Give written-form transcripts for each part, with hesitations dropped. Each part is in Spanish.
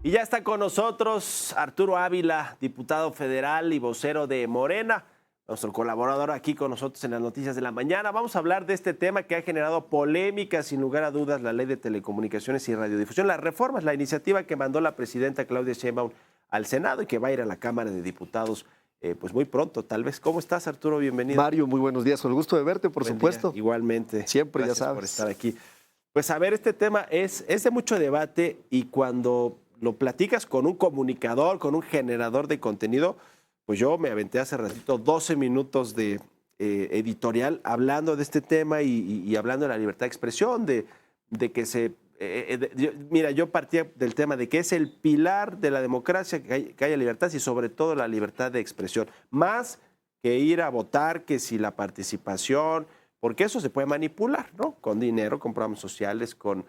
Y ya está con nosotros Arturo Ávila, diputado federal y vocero de Morena, nuestro colaborador aquí con nosotros en las noticias de la mañana. Vamos a hablar de este tema que ha generado polémica, sin lugar a dudas, la ley de telecomunicaciones y radiodifusión, las reformas, la iniciativa que mandó la presidenta Claudia Sheinbaum al Senado y que va a ir a la Cámara de Diputados pues muy pronto, tal vez. ¿Cómo estás, Arturo? Bienvenido. Mario, muy buenos días. Con el gusto de verte, por Buen supuesto. día. Igualmente. Siempre, Gracias ya sabes. por estar aquí. Pues a ver, este tema es de mucho debate y cuando lo platicas con un comunicador, con un generador de contenido, pues yo me aventé hace ratito 12 minutos de editorial hablando de este tema y hablando de la libertad de expresión, de que se... mira, yo partía del tema de que es el pilar de la democracia, que haya libertad y sobre todo la libertad de expresión, más que ir a votar, que si la participación, porque eso se puede manipular, ¿no? Con dinero, con programas sociales, con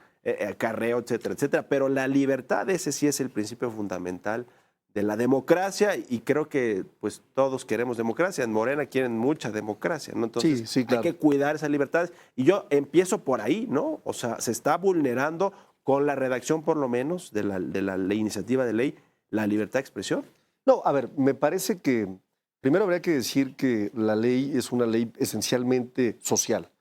acarreo, etcétera, etcétera. Pero la libertad, ese sí es el principio fundamental de la democracia y creo que pues todos queremos democracia. En Morena quieren mucha democracia, ¿no? Entonces sí, claro. hay que cuidar esas libertades. Y yo empiezo por ahí, ¿no? O sea, se está vulnerando con la redacción por lo menos de la iniciativa de ley la libertad de expresión. No, a ver, me parece que primero habría que decir que la ley es una ley esencialmente social.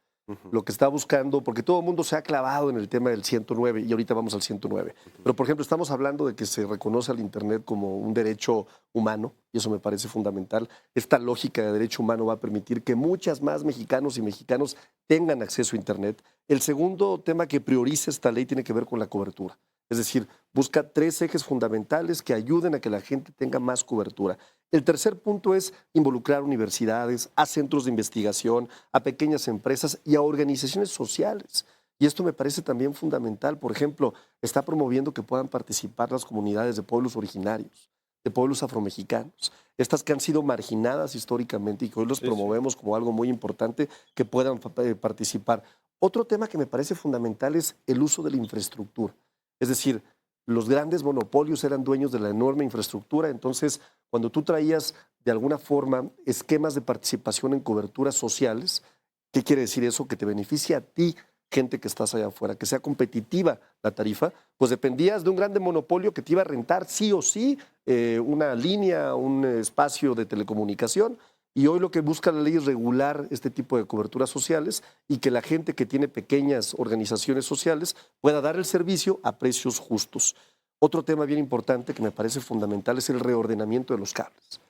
Lo que está buscando, porque todo el mundo se ha clavado en el tema del 109 y ahorita vamos al 109. Pero, por ejemplo, estamos hablando de que se reconoce al Internet como un derecho humano y eso me parece fundamental. Esta lógica de derecho humano va a permitir que muchas más mexicanos y mexicanos tengan acceso a Internet. El segundo tema que prioriza esta ley tiene que ver con la cobertura. Es decir, busca 3 ejes fundamentales que ayuden a que la gente tenga más cobertura. El tercer punto es involucrar universidades, a centros de investigación, a pequeñas empresas y a organizaciones sociales. Y esto me parece también fundamental. Por ejemplo, está promoviendo que puedan participar las comunidades de pueblos originarios, de pueblos afromexicanos, estas que han sido marginadas históricamente y que hoy los promovemos como algo muy importante, que puedan participar. Otro tema que me parece fundamental es el uso de la infraestructura. Es decir, los grandes monopolios eran dueños de la enorme infraestructura, entonces cuando tú traías de alguna forma esquemas de participación en coberturas sociales, ¿qué quiere decir eso? Que te beneficia a ti, gente que estás allá afuera, que sea competitiva la tarifa, pues dependías de un grande monopolio que te iba a rentar sí o sí una línea, un espacio de telecomunicación. Y hoy lo que busca la ley es regular este tipo de coberturas sociales y que la gente que tiene pequeñas organizaciones sociales pueda dar el servicio a precios justos. Otro tema bien importante que me parece fundamental es el reordenamiento de los cables.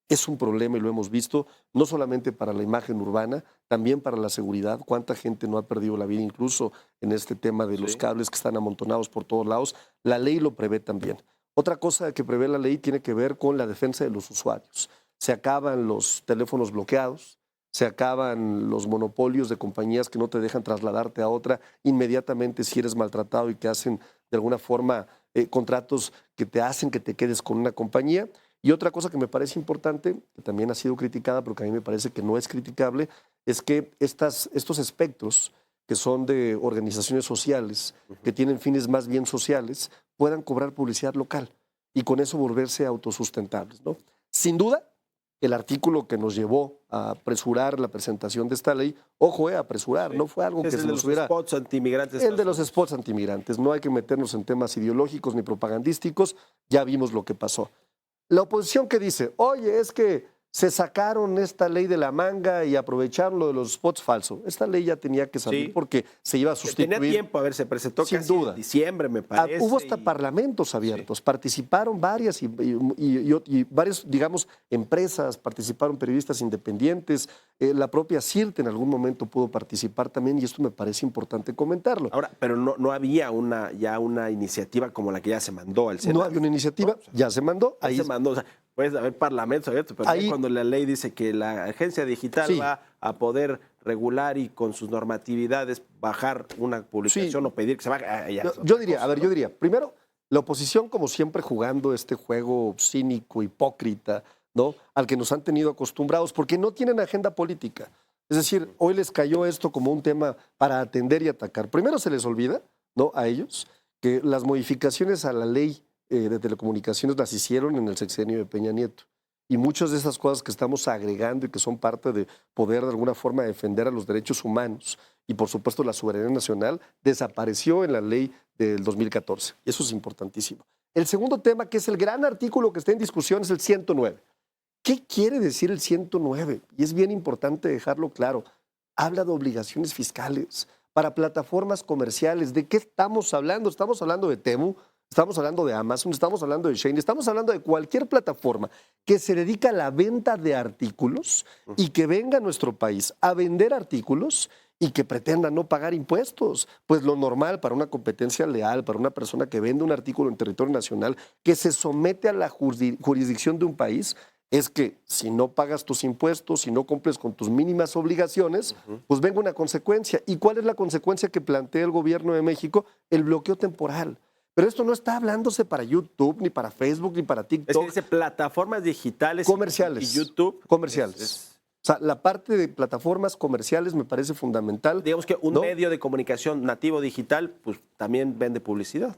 Es un problema y lo hemos visto, no solamente para la imagen urbana, también para la seguridad. ¿Cuánta gente no ha perdido la vida incluso en este tema de los cables que están amontonados por todos lados? La ley lo prevé también. Otra cosa que prevé la ley tiene que ver con la defensa de los usuarios. Se acaban los teléfonos bloqueados, se acaban los monopolios de compañías que no te dejan trasladarte a otra inmediatamente si eres maltratado y que hacen de alguna forma contratos que te hacen que te quedes con una compañía. Y otra cosa que me parece importante, que también ha sido criticada, pero que a mí me parece que no es criticable, es que estos espectros que son de organizaciones sociales, que tienen fines más bien sociales, puedan cobrar publicidad local y con eso volverse autosustentables, ¿no? Sin duda, el artículo que nos llevó a apresurar la presentación de esta ley, ojo, apresurar, no fue algo que se nos hubiera... El de los spots antimigrantes. El de los spots antimigrantes. No hay que meternos en temas ideológicos ni propagandísticos, ya vimos lo que pasó. La oposición que dice, oye, es que se sacaron esta ley de la manga y aprovecharon lo de los spots falsos. Esta ley ya tenía que salir porque se iba a sustituir. Tenía tiempo, a ver, se presentó sin casi duda. en diciembre, me parece. Hubo hasta parlamentos abiertos, participaron varias y varias, digamos, empresas, participaron periodistas independientes, la propia CIRT en algún momento pudo participar también y esto me parece importante comentarlo. Ahora, pero no había ya una iniciativa como la que ya se mandó al Senado. No había una iniciativa, ¿no? O sea, ya se mandó. Ahí se mandó, o sea, puede haber parlamentos abiertos, pero ahí, cuando la ley dice que la agencia digital va a poder regular y con sus normatividades bajar una publicación o pedir que se baje. Yo diría, primero, la oposición como siempre jugando este juego cínico, hipócrita, ¿no? Al que nos han tenido acostumbrados porque no tienen agenda política. Es decir, hoy les cayó esto como un tema para atender y atacar. Primero se les olvida, ¿no? A ellos, que las modificaciones a la ley de telecomunicaciones las hicieron en el sexenio de Peña Nieto. Y muchas de esas cosas que estamos agregando y que son parte de poder de alguna forma defender a los derechos humanos y por supuesto la soberanía nacional desapareció en la ley del 2014. Eso es importantísimo. El segundo tema, que es el gran artículo que está en discusión, es el 109. ¿Qué quiere decir el 109? Y es bien importante dejarlo claro. Habla de obligaciones fiscales para plataformas comerciales. ¿De qué estamos hablando? Estamos hablando de Temu, estamos hablando de Amazon, estamos hablando de Shein, estamos hablando de cualquier plataforma que se dedica a la venta de artículos y que venga a nuestro país a vender artículos y que pretenda no pagar impuestos. Pues lo normal para una competencia leal, para una persona que vende un artículo en territorio nacional, que se somete a la jurisdicción de un país, es que si no pagas tus impuestos, si no cumples con tus mínimas obligaciones, pues venga una consecuencia. ¿Y cuál es la consecuencia que plantea el gobierno de México? El bloqueo temporal. Pero esto no está hablándose para YouTube, ni para Facebook, ni para TikTok. Es que dice plataformas digitales comerciales. Y YouTube. Comerciales. O sea, la parte de plataformas comerciales me parece fundamental. Digamos que un ¿no? medio de comunicación nativo digital, pues también vende publicidad.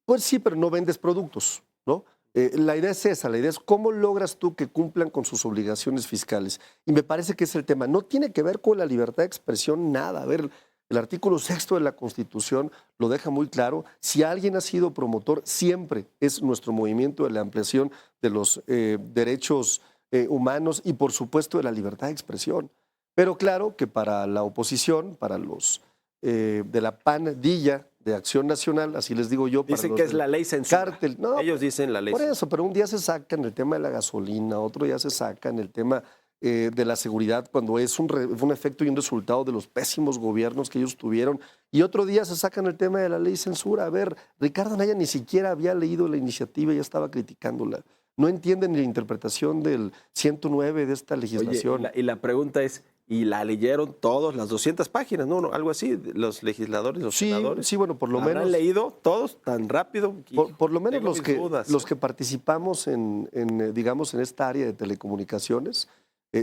Pues sí, pero no vendes productos, ¿no? La idea es esa, la idea es cómo logras tú que cumplan con sus obligaciones fiscales. Y me parece que es el tema. No tiene que ver con la libertad de expresión, nada. A ver, el artículo 6 de la Constitución lo deja muy claro. Si alguien ha sido promotor, siempre es nuestro movimiento de la ampliación de los derechos humanos y, por supuesto, de la libertad de expresión. Pero claro que para la oposición, para los de la pandilla de Acción Nacional, así les digo yo. Dicen que es la ley censura. Cártel. No, ellos dicen la ley por censura. eso, pero un día se sacan el tema de la gasolina, otro día se sacan el tema de la seguridad cuando es un efecto y un resultado de los pésimos gobiernos que ellos tuvieron, y otro día se sacan el tema de la ley censura. A ver, Ricardo Anaya ni siquiera había leído la iniciativa y ya estaba criticándola. No entienden ni la interpretación del 109 de esta legislación. Oye, y la pregunta es, ¿y la leyeron todos, las 200 páginas? No, algo así, los legisladores, los senadores. Sí, bueno, por lo menos. ¿Han leído todos tan rápido? Por lo menos los que participamos digamos, en esta área de telecomunicaciones,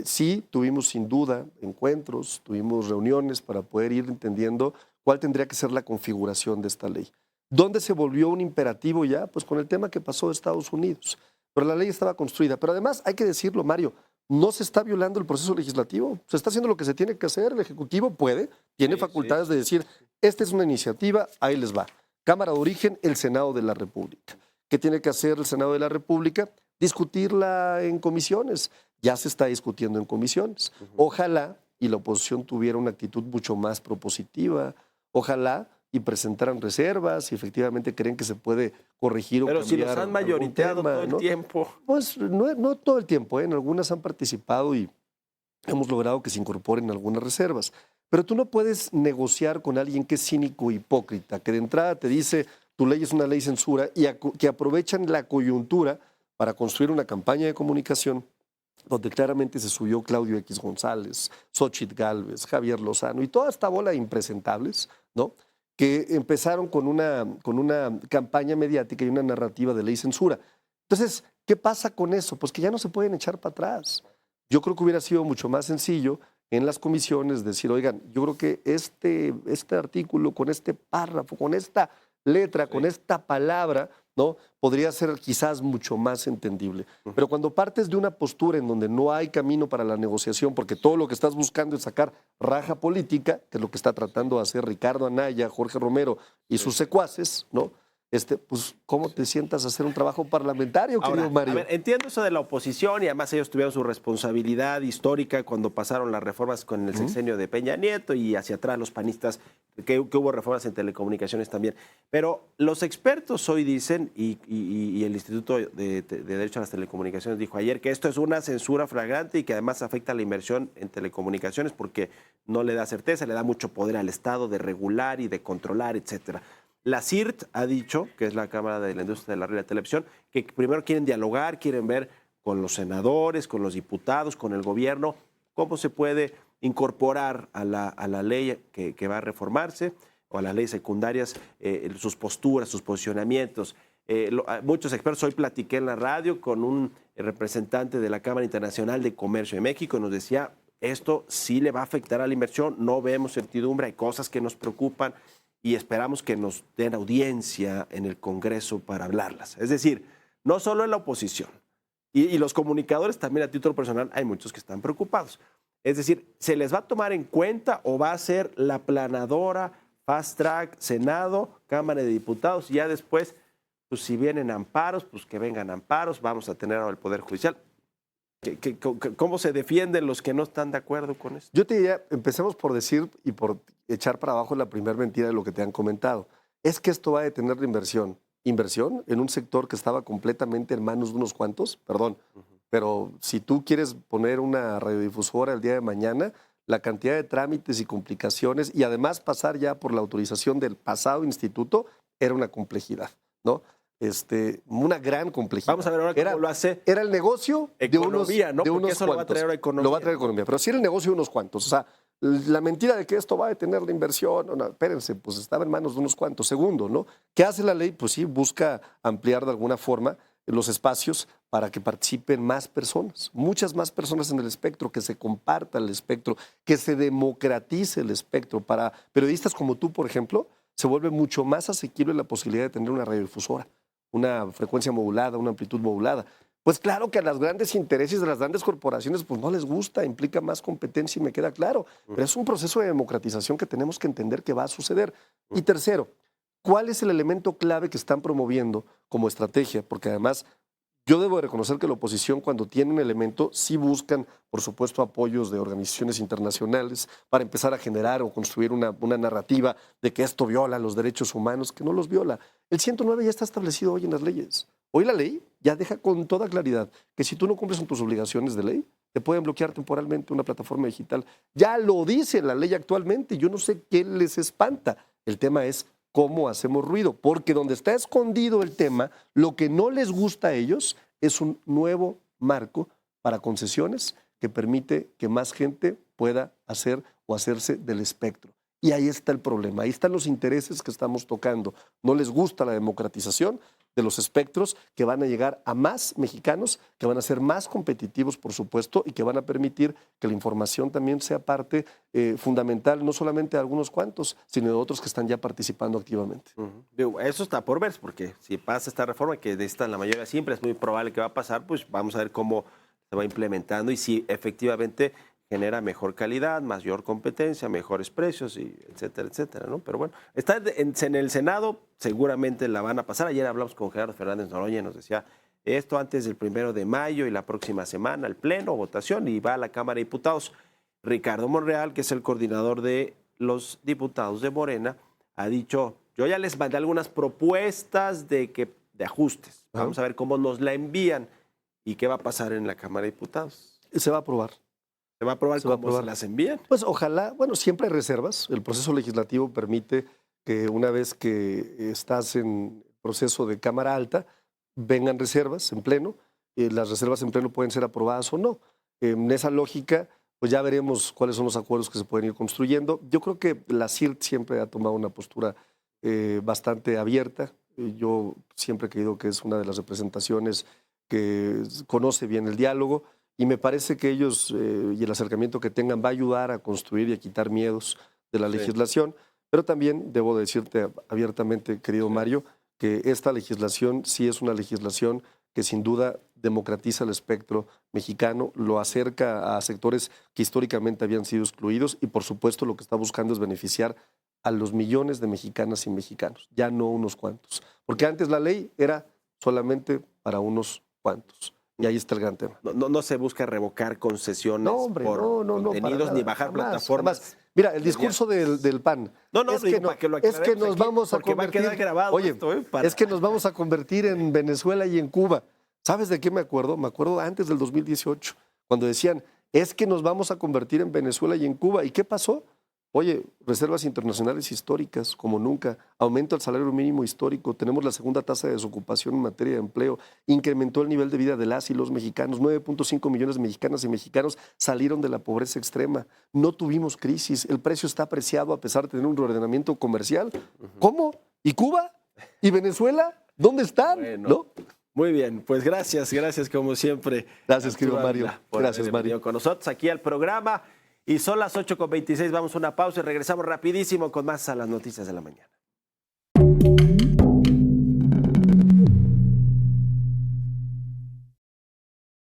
sí tuvimos sin duda encuentros, tuvimos reuniones para poder ir entendiendo cuál tendría que ser la configuración de esta ley. ¿Dónde se volvió un imperativo ya? Pues con el tema que pasó de Estados Unidos. Pero la ley estaba construida. Pero además, hay que decirlo, Mario, no se está violando el proceso legislativo. Se está haciendo lo que se tiene que hacer. El Ejecutivo tiene facultades de decir, esta es una iniciativa, ahí les va. Cámara de origen, el Senado de la República. ¿Qué tiene que hacer el Senado de la República? Discutirla en comisiones. Ya se está discutiendo en comisiones. Ojalá y la oposición tuviera una actitud mucho más propositiva. Ojalá y presentaran reservas y efectivamente creen que se puede corregir o pero cambiar. Pero si los han mayoriteado todo el tiempo. Pues no todo el tiempo, en algunas han participado y hemos logrado que se incorporen algunas reservas. Pero tú no puedes negociar con alguien que es cínico, hipócrita, que de entrada te dice tu ley es una ley censura y que aprovechan la coyuntura para construir una campaña de comunicación donde claramente se subió Claudio X González, Xóchitl Gálvez, Javier Lozano y toda esta bola de impresentables, ¿no? Que empezaron con una campaña mediática y una narrativa de ley censura. Entonces, ¿qué pasa con eso? Pues que ya no se pueden echar para atrás. Yo creo que hubiera sido mucho más sencillo en las comisiones decir, oigan, yo creo que este artículo, con este párrafo, con esta letra, con esta palabra, ¿no? Podría ser quizás mucho más entendible. Pero cuando partes de una postura en donde no hay camino para la negociación, porque todo lo que estás buscando es sacar raja política, que es lo que está tratando de hacer Ricardo Anaya, Jorge Romero y sus secuaces, ¿no? Pues, ¿cómo te sientas a hacer un trabajo parlamentario, querido Mario? A ver, entiendo eso de la oposición y además ellos tuvieron su responsabilidad histórica cuando pasaron las reformas con el sexenio de Peña Nieto y hacia atrás los panistas, que hubo reformas en telecomunicaciones también. Pero los expertos hoy dicen, y el Instituto de Derecho a las Telecomunicaciones dijo ayer que esto es una censura flagrante y que además afecta a la inversión en telecomunicaciones porque no le da certeza, le da mucho poder al Estado de regular y de controlar, etcétera. La CIRT ha dicho, que es la Cámara de la Industria de la Radio y la Televisión, que primero quieren dialogar, quieren ver con los senadores, con los diputados, con el gobierno, cómo se puede incorporar a la ley que va a reformarse o a las leyes secundarias sus posturas, sus posicionamientos. Muchos expertos, hoy platiqué en la radio con un representante de la Cámara Internacional de Comercio de México y nos decía, esto sí le va a afectar a la inversión, no vemos certidumbre, hay cosas que nos preocupan, y esperamos que nos den audiencia en el Congreso para hablarlas. Es decir, no solo en la oposición, y los comunicadores también a título personal, hay muchos que están preocupados. Es decir, ¿se les va a tomar en cuenta o va a ser la planadora, fast track, Senado, Cámara de Diputados, y ya después pues si vienen amparos, pues que vengan amparos, vamos a tener ahora el Poder Judicial. ¿Cómo se defienden los que no están de acuerdo con esto? Yo te diría, empecemos por decir y por echar para abajo la primera mentira de lo que te han comentado. Es que esto va a detener la inversión. Inversión en un sector que estaba completamente en manos de unos cuantos, perdón, pero si tú quieres poner una radiodifusora el día de mañana, la cantidad de trámites y complicaciones y además pasar ya por la autorización del pasado instituto era una complejidad, ¿no? Una gran complejidad. Vamos a ver ahora cómo lo hace. Era el negocio economía, ¿no? de Porque unos eso cuantos. lo va a traer a economía. Lo va a traer a economía, pero sí era el negocio de unos cuantos. O sea, la mentira de que esto va a detener la inversión, no, espérense, pues estaba en manos de unos cuantos. Segundo, ¿no? ¿Qué hace la ley? Pues sí, busca ampliar de alguna forma los espacios para que participen más personas, muchas más personas en el espectro, que se comparta el espectro, que se democratice el espectro. Para periodistas como tú, por ejemplo, se vuelve mucho más asequible la posibilidad de tener una radiodifusora, una frecuencia modulada, una amplitud modulada. Pues claro que a los grandes intereses de las grandes corporaciones pues no les gusta, implica más competencia y me queda claro, pero es un proceso de democratización que tenemos que entender que va a suceder. Y tercero, ¿cuál es el elemento clave que están promoviendo como estrategia? Porque además yo debo de reconocer que la oposición, cuando tiene un elemento, sí buscan, por supuesto, apoyos de organizaciones internacionales para empezar a generar o construir una narrativa de que esto viola los derechos humanos, que no los viola. El 109 ya está establecido hoy en las leyes. Hoy la ley ya deja con toda claridad que si tú no cumples con tus obligaciones de ley, te pueden bloquear temporalmente una plataforma digital. Ya lo dice la ley actualmente. Yo no sé qué les espanta. El tema es cómo hacemos ruido, porque donde está escondido el tema, lo que no les gusta a ellos es un nuevo marco para concesiones que permite que más gente pueda hacer o hacerse del espectro. Y ahí está el problema, ahí están los intereses que estamos tocando. No les gusta la democratización de los espectros que van a llegar a más mexicanos, que van a ser más competitivos, por supuesto, y que van a permitir que la información también sea parte fundamental, no solamente de algunos cuantos, sino de otros que están ya participando activamente. Eso está por ver, porque si pasa esta reforma, que necesitan la mayoría siempre, es muy probable que va a pasar, pues vamos a ver cómo se va implementando y si efectivamente genera mejor calidad, mayor competencia, mejores precios, y etcétera, etcétera, ¿no? Pero bueno, está en el Senado, seguramente la van a pasar. Ayer hablamos con Gerardo Fernández Noroña y nos decía esto antes del 1 de mayo y la próxima semana, el pleno, votación, y va a la Cámara de Diputados. Ricardo Monreal, que es el coordinador de los diputados de Morena, ha dicho, yo ya les mandé algunas propuestas de ajustes. Vamos a ver cómo nos la envían y qué va a pasar en la Cámara de Diputados. Se va a aprobar. ¿Se va a aprobar cómo se las envían? Pues ojalá, bueno, siempre hay reservas. El proceso legislativo permite que una vez que estás en proceso de Cámara Alta, vengan reservas en pleno. Las reservas en pleno pueden ser aprobadas o no. En esa lógica, pues ya veremos cuáles son los acuerdos que se pueden ir construyendo. Yo creo que la CIRT siempre ha tomado una postura bastante abierta. Yo siempre he creído que es una de las representaciones que conoce bien el diálogo. Y me parece que ellos y el acercamiento que tengan va a ayudar a construir y a quitar miedos de la legislación. Pero también debo decirte abiertamente, querido Mario, que esta legislación sí es una legislación que sin duda democratiza el espectro mexicano, lo acerca a sectores que históricamente habían sido excluidos y por supuesto lo que está buscando es beneficiar a los millones de mexicanas y mexicanos, ya no unos cuantos. Porque antes la ley era solamente para unos cuantos. Y ahí está el gran tema. No se busca revocar concesiones hombre, por contenidos ni bajar plataformas. Jamás. Mira, el discurso del PAN. Es que nos vamos a convertir. Va a quedar grabado es que nos vamos a convertir en Venezuela y en Cuba. ¿Sabes de qué me acuerdo? Me acuerdo antes del 2018, cuando decían, es que nos vamos a convertir en Venezuela y en Cuba. ¿Y qué pasó? Oye, reservas internacionales históricas, como nunca, aumento el salario mínimo histórico, tenemos la segunda tasa de desocupación en materia de empleo, incrementó el nivel de vida de las y los mexicanos, 9.5 millones de mexicanas y mexicanos salieron de la pobreza extrema, no tuvimos crisis, el precio está apreciado a pesar de tener un reordenamiento comercial. ¿Cómo? ¿Y Cuba? ¿Y Venezuela? ¿Dónde están? Bueno. ¿No? Muy bien, pues gracias como siempre. Gracias, querido Mario. Gracias, Mario. Con nosotros aquí al programa. Y son las 8:26, vamos a una pausa y regresamos rapidísimo con más a las noticias de la mañana.